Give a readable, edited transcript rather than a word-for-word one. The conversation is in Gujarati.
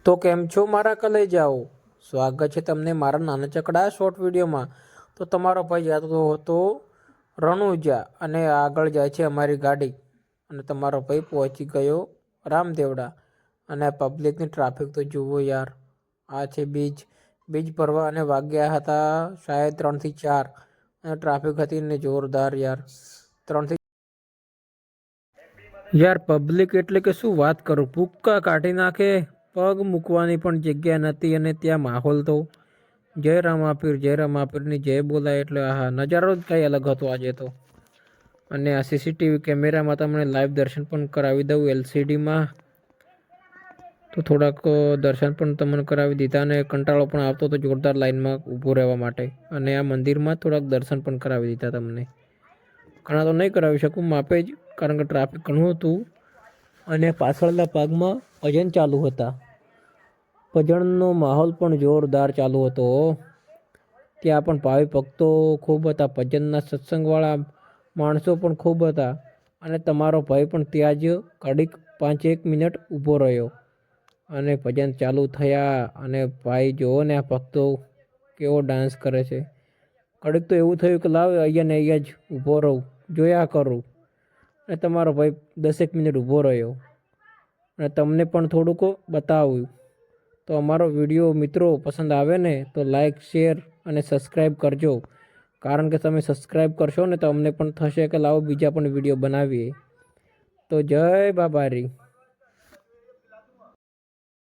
તો કેમ છો મારા કલેજાઓ? સ્વાગત છે તમને મારા નાનચકડા શોર્ટ વિડીયોમાં। તો તમારો ભાઈ જતો હતો રણુજા અને આગળ જાય છે અમારી ગાડી અને તમારો ભાઈ પહોંચી ગયો રામદેવડા। અને પબ્લિકની ટ્રાફિક તો જુઓ યાર। આ છે બીજ ભરવા અને વાગ્યા હતા શાયદ 3 થી 4 અને ટ્રાફિક હતી ને જોરદાર યાર। 3 થી યાર પબ્લિક એટલે કે શું વાત કરું, ભૂક્કા કાઢી નાખે। પગ મૂકવાની પણ જગ્યા નથી અને ત્યાં માહોલ તો જય રામાપીરની જય બોલાય એટલે આહા નજારો જ કંઈ અલગ હતો આજે તો। અને આ સીસીટીવી કેમેરામાં તમને લાઈવ દર્શન પણ કરાવી દઉં એલસીડીમાં, તો થોડાક દર્શન પણ તમને કરાવી દીધા અને કંટાળો પણ આવતો હતો જોરદાર લાઈનમાં ઊભું રહેવા માટે। અને આ મંદિરમાં થોડાક દર્શન પણ કરાવી દીધા તમને। ઘણા તો નહીં કરાવી શકું માપે જ, કારણ કે ટ્રાફિક ઘણું હતું અને પાછળના ભાગમાં ભજન ચાલુ હતા। ભજનનો માહોલ પણ જોરદાર ચાલુ હતો। ત્યાં પણ ભાવિ ભક્તો ખૂબ હતા, ભજનના સત્સંગવાળા માણસો પણ ખૂબ હતા અને તમારો ભાઈ પણ ત્યાં જ ઘડીક 5-1 મિનિટ ઊભો રહ્યો અને ભજન ચાલુ થયા। અને ભાઈ જુઓ ને આ ભક્તો કેવો ડાન્સ કરે છે। ઘડીક તો એવું થયું કે લાવ અહીંયા ને અહીંયા જ ઊભો રહું, જોયા કરું। અને તમારો ભાઈ 10-1 મિનિટ ઊભો રહ્યો અને તમને પણ થોડુંક બતાવ્યું। તો અમારો વિડીયો મિત્રો પસંદ આવે ને તો લાઈક, શેર અને સબસ્ક્રાઈબ કરજો, કારણ કે તમે સબસ્ક્રાઈબ કરશો ને તો અમને પણ થશે કે લાવો બીજા પણ વિડીયો બનાવીએ। તો જય બાબારી।